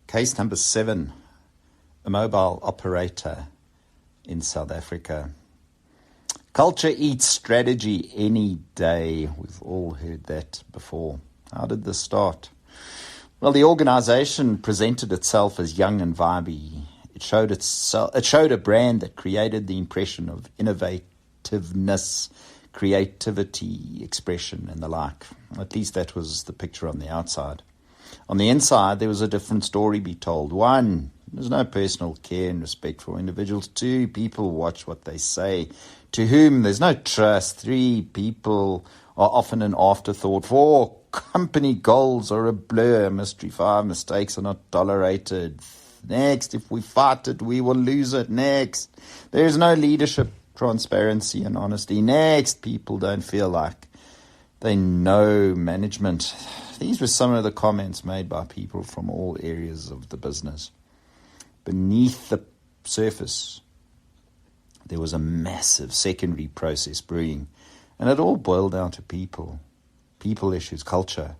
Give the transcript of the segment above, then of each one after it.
Case number 7, a mobile operator in South Africa. Culture eats strategy any day. We've all heard that before. How did this start? Well, the organization presented itself as young and vibey. It showed a brand that created the impression of innovativeness, creativity, expression, and the like. At least that was the picture on the outside. On the inside, there was a different story be told. 1, there's no personal care and respect for individuals. 2, people watch what they say, to whom there's no trust. 3, people are often an afterthought. 4, company goals are a blur, a mystery. 5, mistakes are not tolerated. Next, if we fight it, we will lose it. Next, there's no leadership, transparency, and honesty. Next, people don't feel like they know management. These were some of the comments made by people from all areas of the business. Beneath the surface, there was a massive secondary process brewing, and it all boiled down to people issues, culture.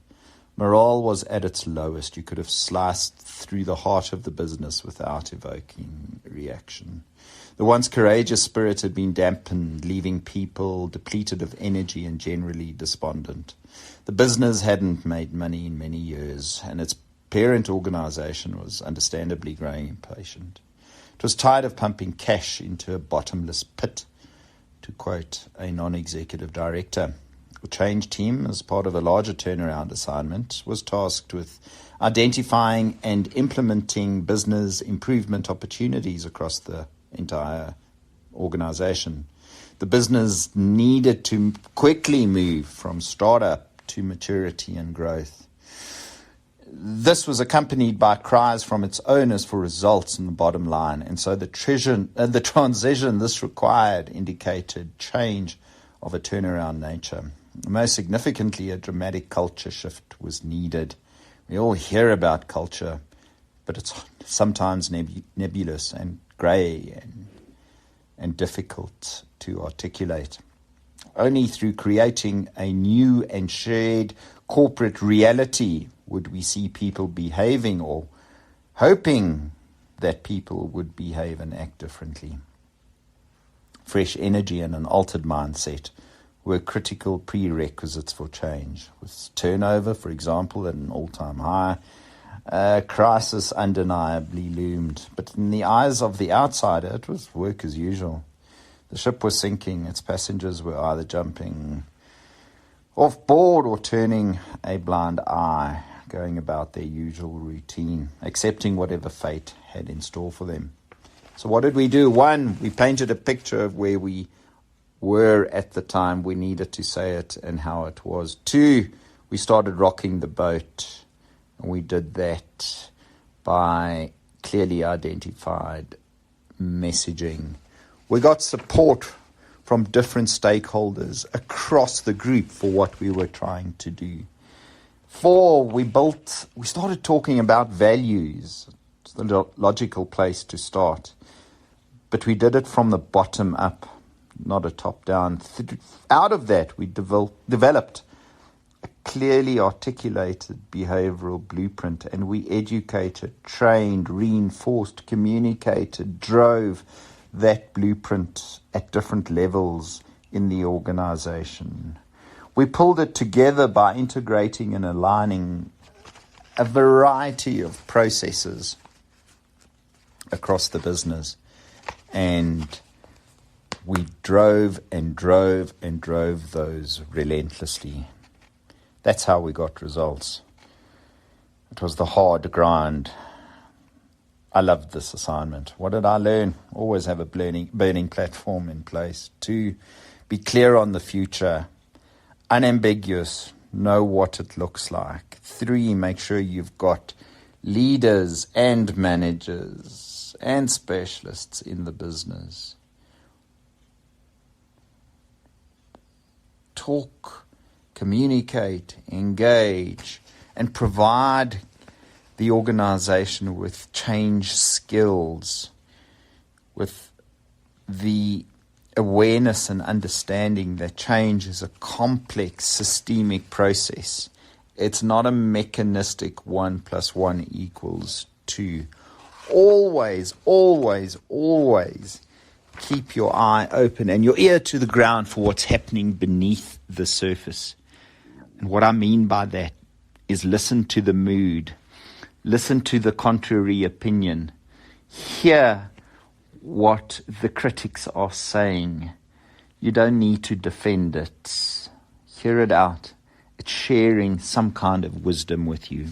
Morale was at its lowest. You could have sliced through the heart of the business without evoking reaction. The once courageous spirit had been dampened, leaving people depleted of energy and generally despondent. The business hadn't made money in many years, and its parent organization was understandably growing impatient. It was tired of pumping cash into a bottomless pit, to quote a non-executive director. The change team, as part of a larger turnaround assignment, was tasked with identifying and implementing business improvement opportunities across the entire organization. The business needed to quickly move from startup to maturity and growth. This was accompanied by cries from its owners for results in the bottom line, and so the transition this required indicated change of a turnaround nature. Most significantly, a dramatic culture shift was needed. We all hear about culture, but it's sometimes nebulous and grey and difficult to articulate. Only through creating a new and shared corporate reality would we see people behaving, or hoping that people would behave and act differently. Fresh energy and an altered mindset were critical prerequisites for change. With turnover, for example, at an all-time high, a crisis undeniably loomed. But in the eyes of the outsider, it was work as usual. The ship was sinking. Its passengers were either jumping off board or turning a blind eye, going about their usual routine, accepting whatever fate had in store for them. So what did we do? 1, we painted a picture of where we were at the time we needed to say it and how it was. 2, we started rocking the boat, and we did that by clearly identified messaging. We got support from different stakeholders across the group for what we were trying to do. 4, we started talking about values. It's the logical place to start. But we did it from the bottom up, not a top-down. Out of that, we developed a clearly articulated behavioral blueprint, and we educated, trained, reinforced, communicated, drove that blueprint at different levels in the organization. We pulled it together by integrating and aligning a variety of processes across the business, and we drove and drove and drove those relentlessly. That's how we got results. It was the hard grind. I loved this assignment. What did I learn? Always have a burning platform in place. 2, be clear on the future. Unambiguous. Know what it looks like. 3, make sure you've got leaders and managers and specialists in the business. Talk, communicate, engage, and provide the organization with change skills, with the awareness and understanding that change is a complex systemic process. It's not a mechanistic 1 + 1 = to always, always, always keep your eye open and your ear to the ground for what's happening beneath the surface. And what I mean by that is listen to the mood, listen to the contrary opinion, hear what the critics are saying. You don't need to defend it. Hear it out. It's sharing some kind of wisdom with you.